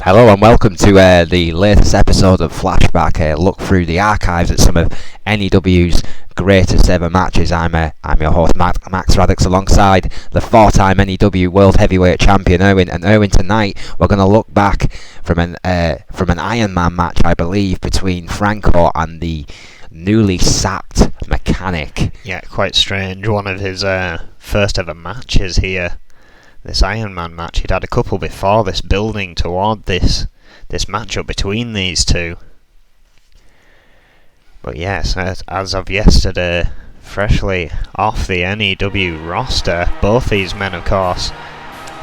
Hello and welcome to the latest episode of Flashback. A look through the archives at some of N.E.W's greatest ever matches. I'm your host Max Radix, alongside the four-time N.E.W World Heavyweight Champion Erwin. And Erwin, tonight we're going to look back from an Iron Man match, I believe, between Franco and the newly sacked Mechanic. Yeah, quite strange. One of his first ever matches here. This Iron Man match. He'd had a couple before this, building toward this matchup between these two. But yes, as of yesterday, freshly off the N.E.W roster, both these men, of course,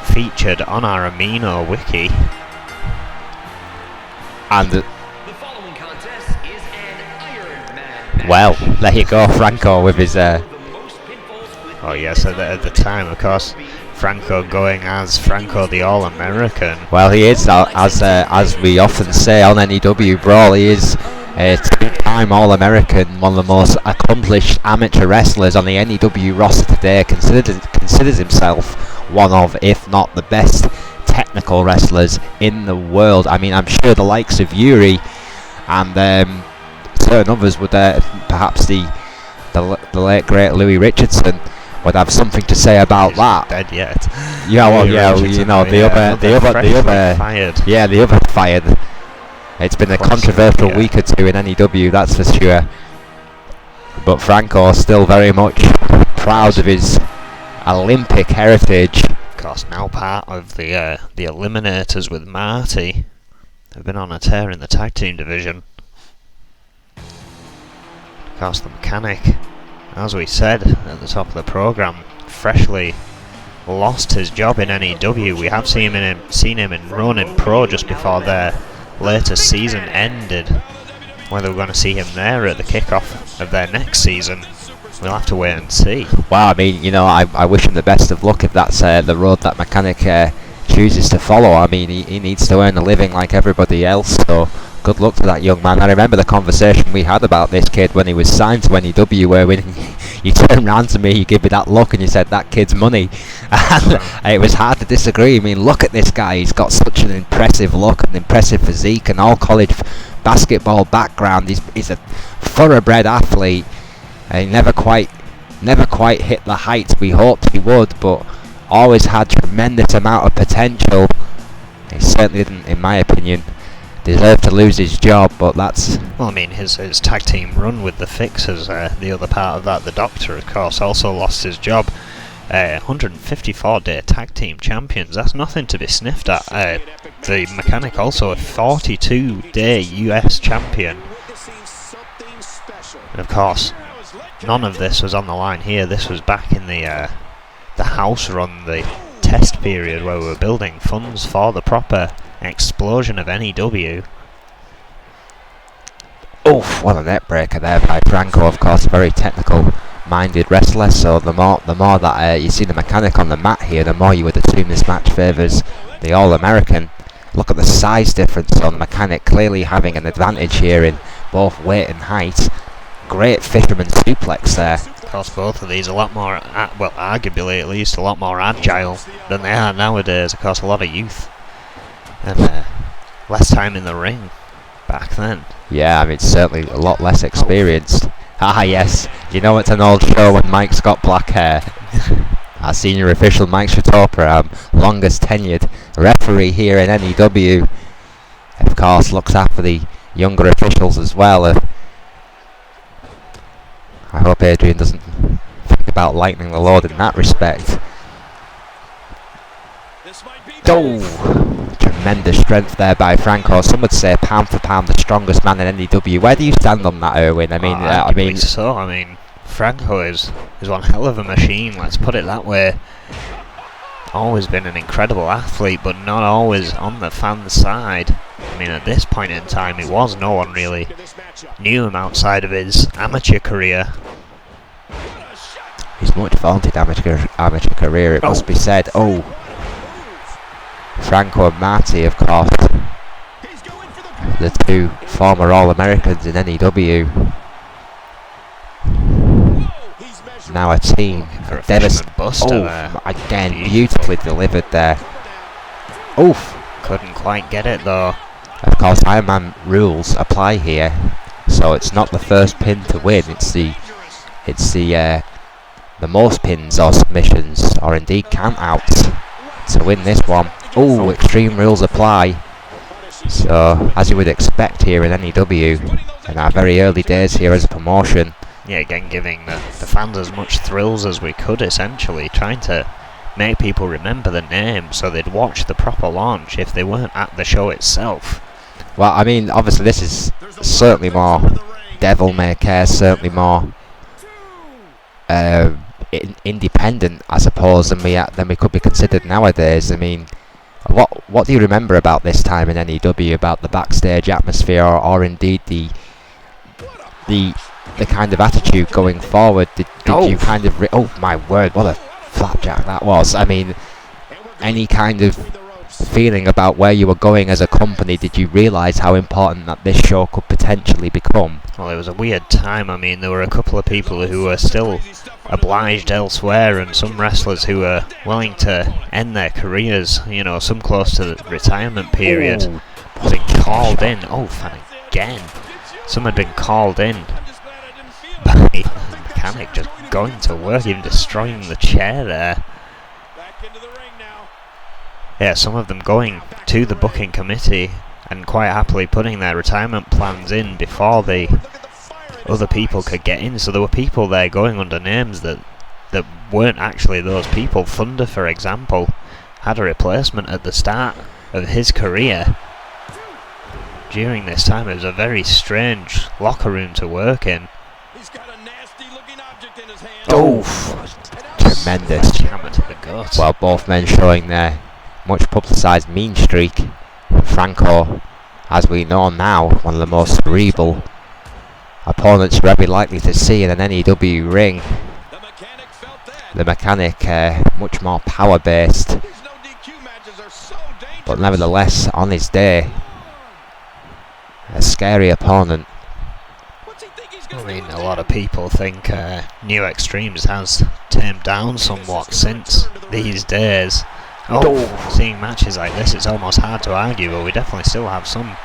featured on our Amino wiki. And the following contest is an Iron Man. Well, there you go, Franco with his. Oh yes, at the time, of course, Franco going as Franco the All-American. Well, he is, as we often say on N.E.W Brawl, he is a two-time All-American, one of the most accomplished amateur wrestlers on the N.E.W roster today. Considers himself one of, if not the best technical wrestlers in the world. I mean, I'm sure the likes of Yuri and certain others would, perhaps the late great Louis Richardson, would have something to say about that. Dead yet? Yeah, well, yeah, you know, the other fired. Yeah, the other fired. It's been a controversial week or two in N.E.W, that's for sure. But Franco still very much proud of his Olympic heritage. Of course, now part of the Eliminators with Marty. They've been on a tear in the tag team division. Of course, the Mechanic, as we said at the top of the programme, freshly lost his job in N.E.W. We have seen him in Ronin Pro just before their latest season ended. Whether we're going to see him there at the kickoff of their next season, we'll have to wait and see. Well, I mean, you know, I wish him the best of luck if that's the road that Mechanic chooses to follow. I mean, he needs to earn a living like everybody else, so good luck to that young man. I remember the conversation we had about this kid when he was signed to N.E.W, where you turned round to me, you gave me that look, and you said, that kid's money. And it was hard to disagree. I mean, look at this guy. He's got such an impressive look, an impressive physique, and all college basketball background. He's a thoroughbred athlete. He never quite hit the heights we hoped he would, but always had tremendous amount of potential. He certainly didn't, in my opinion, deserved to lose his job, but that's... Well, I mean, his tag team run with the Fixers, the other part of that, the Doctor, of course, also lost his job. 154-day tag team champions, that's nothing to be sniffed at. The Mechanic also a 42-day US champion. And of course, none of this was on the line here. This was back in the house run, the test period, where we were building funds for the proper explosion of N.E.W. Oof, what a net breaker there by Franco. Of course, a very technical minded wrestler, so the more that you see the Mechanic on the mat here, the more you would assume this match favours the All-American. Look at the size difference on Mechanic, clearly having an advantage here in both weight and height. Great fisherman suplex there. Of course, both of these a lot more, well, arguably at least, a lot more agile than they are nowadays. Of course, a lot of youth and less time in the ring back then. Yeah, I mean, certainly a lot less experienced. Ah, yes, you know it's an old show when Mike's got black hair. Our senior official, Mike Shatopa, longest tenured referee here in N.E.W, of course, looks after the younger officials as well. I hope Adrian doesn't think about lightening the load in that respect. Oh, tremendous strength there by Franco. Some would say pound for pound the strongest man in N.E.W. Where do you stand on that, Erwin? I mean, Franco is one hell of a machine. Let's put it that way. Always been an incredible athlete, but not always on the fan side. I mean, at this point in time, it was no one really knew him outside of his amateur career. His much vaunted amateur career, it must be said. Oh, Franco and Marty, of course, the two former All-Americans in N.E.W. Now a team. Devastating buster there. Again, beautifully delivered there. Oof. Of Couldn't quite get it though. Of course, Iron Man rules apply here, so it's not the first pin to win. It's the most pins or submissions, or indeed count outs, to win this one. Oh, Extreme rules apply. So, as you would expect here in N.E.W, in our very early days here as a promotion. Yeah, again giving the fans as much thrills as we could, essentially, trying to make people remember the name so they'd watch the proper launch if they weren't at the show itself. Well, I mean, obviously this is certainly more devil may care, certainly more independent, I suppose, than we could be considered nowadays. I mean, what do you remember about this time in N.E.W, about the backstage atmosphere, or indeed the kind of attitude going forward? Did you kind of oh my word, what a flapjack that was. I mean, any kind of feeling about where you were going as a company? Did you realise how important that this show could potentially become? Well, it was a weird time. I mean, there were a couple of people who were still obliged elsewhere, and some wrestlers who were willing to end their careers, you know, some close to the retirement period. Ooh, been called in. Oh, fan again. Some had been called in by the Mechanic, just going to work, even destroying the chair there. Yeah, some of them going to the booking committee and quite happily putting their retirement plans in before the other people could get in. So there were people there going under names that weren't actually those people. Thunder, for example, had a replacement at the start of his career. During this time, it was a very strange locker room to work in. Oh, tremendous. Hammer to the gut. Well, both men showing their much publicised mean streak. Franco, as we know now, one of the most cerebral opponents you're ever likely to see in an N.E.W ring. The Mechanic, much more power based, but nevertheless on his day, a scary opponent. I mean, a lot of people think New Extremes has tamed down somewhat since these days. Seeing matches like this, it's almost hard to argue, but we definitely still have some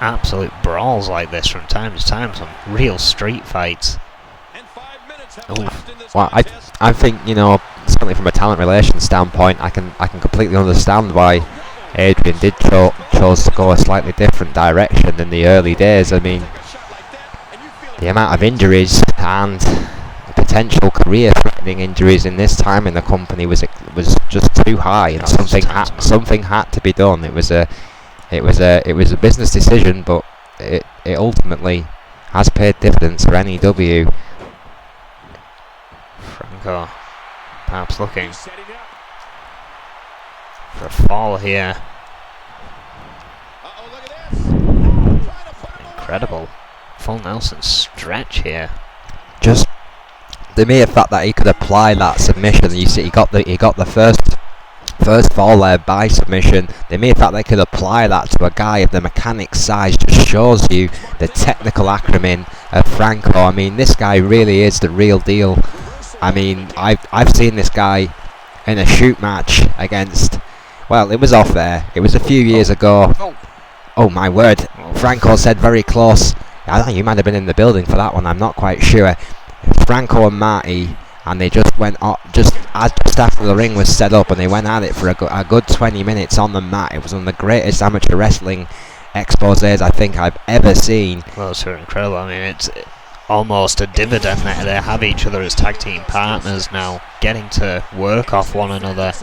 absolute brawls like this from time to time, some real street fights. Well, I think, you know, certainly from a talent relations standpoint, I can completely understand why Adrian did chose to go a slightly different direction in the early days. I mean, the amount of injuries and potential career-threatening injuries in this time in the company was just too high, and something had to be done. It was a business decision, but it ultimately has paid dividends for N.E.W. Franco perhaps looking for a fall here. Incredible full Nelson stretch here. Just the mere fact that he could apply that submission, you see, he got the first fall there by submission. The mere fact that he could apply that to a guy of the Mechanic's size just shows you the technical acumen of Franco. I mean, this guy really is the real deal. I mean, I've seen this guy in a shoot match against, well, it was off there. It was a few years ago. Oh my word! Franco said very close. I think you might have been in the building for that one. I'm not quite sure. Franco and Marty, and they just went up just after the ring was set up, and they went at it for a good 20 minutes on the mat. It was one of the greatest amateur wrestling exposés I think I've ever seen. Well, it's incredible. I mean, it's almost a dividend that they have each other as tag team partners now, getting to work off one another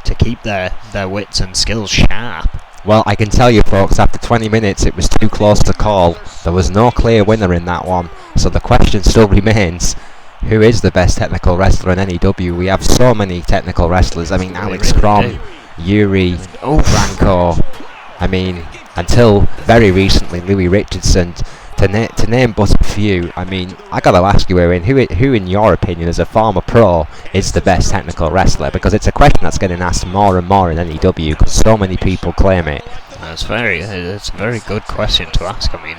to keep their wits and skills sharp. Well, I can tell you folks, after 20 minutes it was too close to call. There was no clear winner in that one, so the question still remains, who is the best technical wrestler in N.E.W? We have so many technical wrestlers. I mean, Alex Crom, Yuri, Franco, I mean, until very recently Louis Richardson, to name but a few. I mean, I got to ask you, Erin, who in your opinion, as a former pro, is the best technical wrestler? Because it's a question that's getting asked more and more in N.E.W, because so many people claim it. It's a very good question to ask. I mean,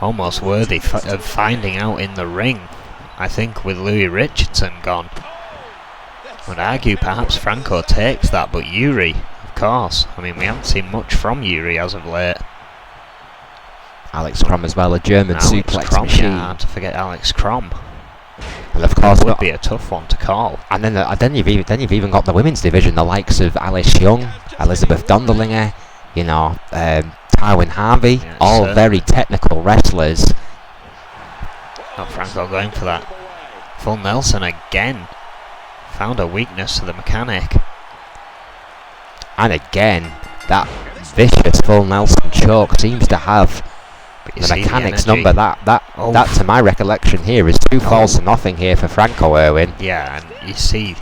almost worthy of finding out in the ring. I think with Louis Richardson gone, I would argue perhaps Franco takes that, but Yuri, of of course. I mean, we haven't seen much from Yuri as of late. Alex Crom as well, a German Alex suplex Crom, machine. yeah, hard to forget Alex Crom. And of course, That would be a tough one to call. and then you've even got the women's division, the likes of Alice Young, Elizabeth Dondelinger, you know, Tywin Harvey, Yeah, all certainly. very technical wrestlers. Oh, Franco going for that. Full Nelson again. Found a weakness to the Mechanic. And again, that vicious full Nelson choke seems to have But you the see Mechanic's energy. number. That to my recollection here is 2 falls to nothing here for Franco Irwin. Yeah, and you see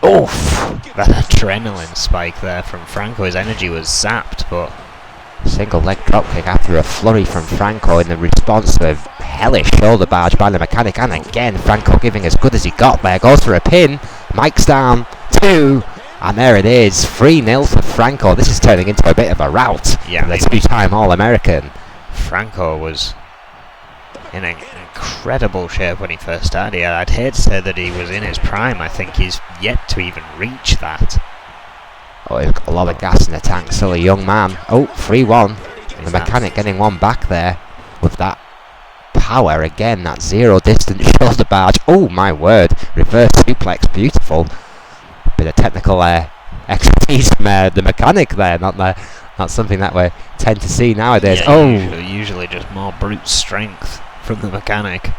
Oof! that adrenaline spike there from Franco. His energy was zapped, but Single leg dropkick after a flurry from Franco in the response to a hellish shoulder barge by the Mechanic. And again, Franco giving as good as he got there. Goes for a pin. Mike's down. 2. And there it is. 3-0 for Franco. This is turning into a bit of a rout. Yeah, The 2-time All-American. Franco was in an incredible shape when he first started. I'd hate to say that he was in his prime. I think he's yet to even reach that. Oh, he's got a lot of gas in the tank. Still a young man. Oh, 3-1. The Mechanic getting one back there with that power again. That zero distance shoulder barge. Oh my word! Reverse suplex, beautiful. Bit of technical expertise from the Mechanic there. Not something that we tend to see nowadays. Yeah, usually just more brute strength from the Mechanic.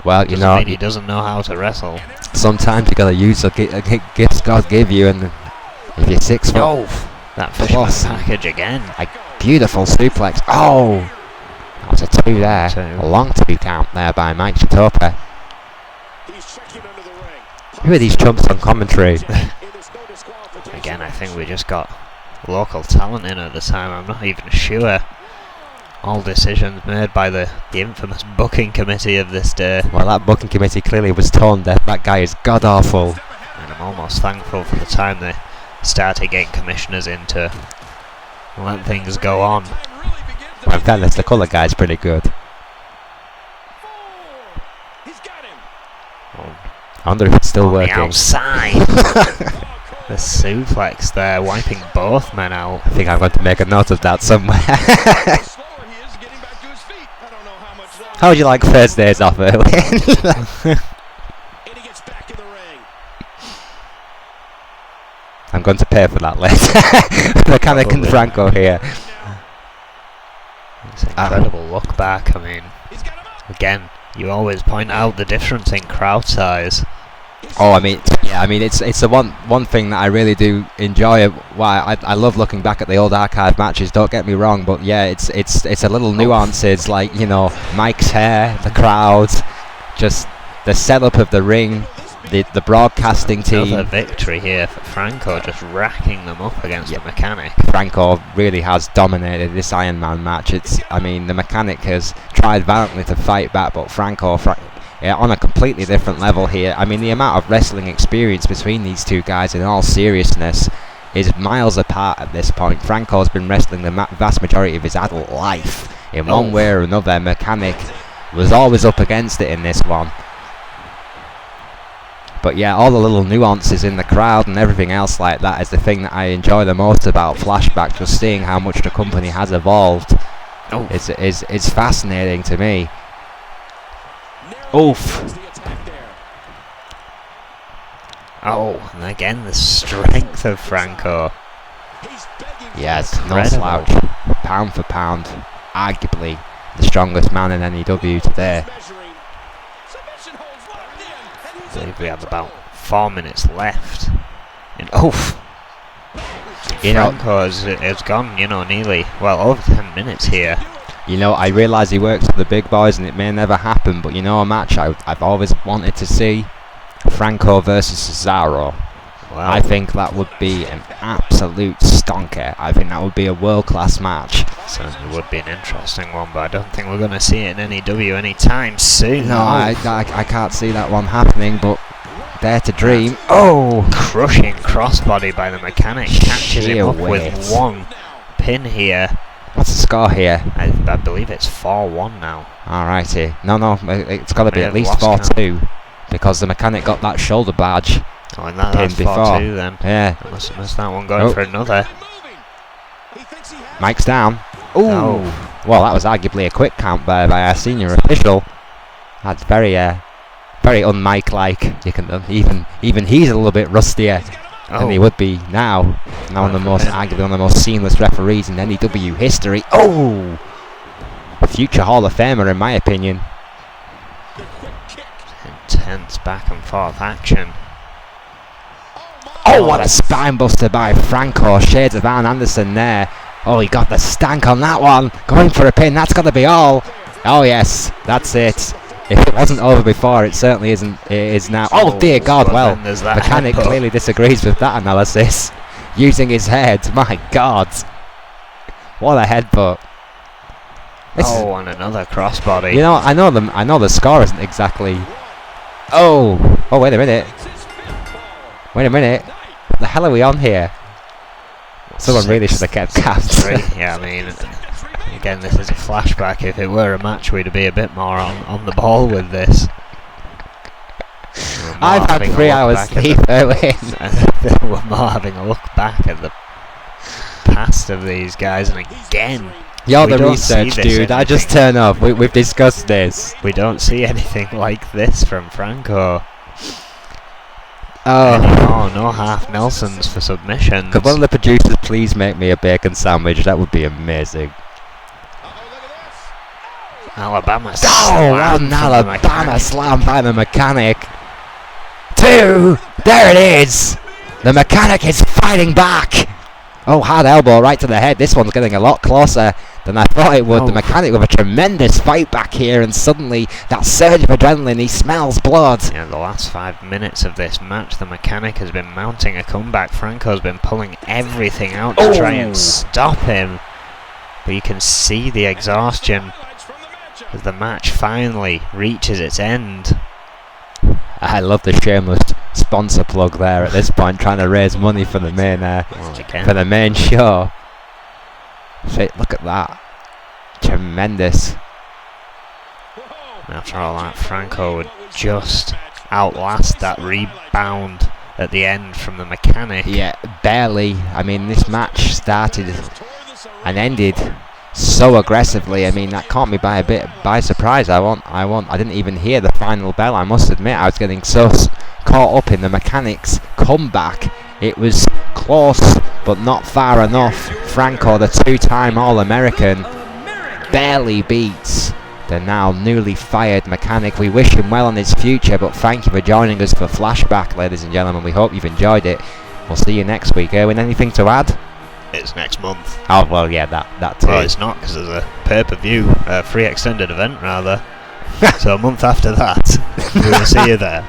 Well, you Doesn't know, mean he doesn't know how to wrestle. sometimes you gotta use the gifts God give you, and if you're 6 foot, That fisherman Plus. package again. a beautiful suplex. Oh, that was a 2 there. 2. A long 2 count there by Mike Chitopa. Who are these chumps on commentary? Again, I think we just got local talent in at the time. I'm not even sure. All decisions made by the infamous booking committee of this day. Well, that booking committee clearly was tone deaf. That guy is god awful. And I'm almost thankful for the time they started getting commissioners in to let things go on. Well, in fairness, the colour guy's pretty good. I wonder if it's still On the working. outside. The suplex there, wiping both men out. I think I'm going to make a note of that somewhere. How would you like Thursdays off, Erwin? I'm going to pay for that later. Mechanic and Probably. Franco here. It's an incredible look back. I mean, again, you always point out the difference in crowd size. Oh, I mean, yeah, I mean, it's the one thing that I really do enjoy. Why I love looking back at the old archive matches. Don't get me wrong, but yeah, it's a little nuances, like, you know, Mike's hair, the crowd, just the setup of the ring, the broadcasting team. Another victory here for Franco, just racking them up against the Mechanic. Franco really has dominated this Iron Man match. I mean, the Mechanic has tried valiantly to fight back, but Franco. Yeah, on a completely different level here. I mean, the amount of wrestling experience between these two guys, in all seriousness, is miles apart at this point. Franco's been wrestling the vast majority of his adult life in one way or another. Mechanic was always up against it in this one. But yeah, all the little nuances in the crowd and everything else like that is the thing that I enjoy the most about Flashback. Just seeing how much the company has evolved is fascinating to me. Oof. Oh, and again the strength of Franco. Yes, no Incredible. slouch. Pound for pound, arguably the strongest man in N.E.W. today. I believe we have about 4 minutes left. And You know, Franco has gone, nearly, over 10 minutes here. You know, I realise he works for the big boys and it may never happen, but you know, a match I've always wanted to see, Franco versus Cesaro. Wow. I think that would be an absolute stonker. I think that would be a world-class match. Certainly would be an interesting one, but I don't think we're going to see it in N.E.W. anytime soon. No, I can't see that one happening, but dare to dream. Oh! Crushing crossbody by the Mechanic. Catches him Sheer up weight. with one pin here. What's the score here? I believe it's 4-1 now. Alrighty. No, it's got to be May at have least lost 4-2, because the Mechanic got that shoulder badge Oh, and that's pinned 4-2 before. then. Yeah. Must that one going for another. Mike's down. Ooh. Oh. Well, that was arguably a quick count by our senior official. That's very very un-Mike-like. You can even he's a little bit rustier than he would be now. Now arguably one of the most seamless referees in N.E.W. history. Oh, future Hall of Famer in my opinion. Intense back and forth action. Oh, what a spine buster by Franco. Shades of Arn Anderson there. Oh, he got the stank on that one. Going for a pin. That's got to be all. Oh yes, that's it. If it wasn't over before, it certainly isn't. It is now. Oh dear God! Well, Mechanic clearly disagrees with that analysis. Using his head. My God! What a headbutt! Oh, and another crossbody. You know, I know the score isn't exactly. Oh, wait a minute. Wait a minute. What the hell are we on here? Someone really should have kept caps. Yeah, I mean, again, this is a flashback. If it were a match, we'd be a bit more on the ball with this. I've had 3 hours sleep early. We're more having a look back at the past of these guys, and again, you're the research dude. I just turn up. We've discussed this. We don't see anything like this from Franco. Oh, no half Nelsons for submissions. Could one of the producers please make me a bacon sandwich? That would be amazing. Alabama slam. An Alabama slam by the Mechanic. 2. There it is. The Mechanic is fighting back. Oh, hard elbow right to the head. This one's getting a lot closer than I thought it would. The Mechanic with a tremendous fight back here, and suddenly that surge of adrenaline, he smells blood. Yeah, the last 5 minutes of this match, the Mechanic has been mounting a comeback. Franco's been pulling everything out to try and stop him. But you can see the exhaustion as the match finally reaches its end. I love the shameless sponsor plug there at this point, trying to raise money for the main show. Look at that, tremendous. After all that, Franco would just outlast that rebound at the end from the Mechanic. Yeah, barely. I mean, this match started and ended so aggressively. I mean, that caught me by a bit by surprise. I didn't even hear the final bell. I must admit, I was getting so caught up in the Mechanic's comeback. It was close, but not far enough. Franco, the 2-time All-American, barely beats the now newly fired Mechanic. We wish him well on his future, but thank you for joining us for Flashback, ladies and gentlemen. We hope you've enjoyed it. We'll see you next week. Erwin, anything to add? It's next month. Oh, well, yeah, that too. Well, it's not, because there's a pay-per-view, free extended event, rather. So a month after that, we will see you there.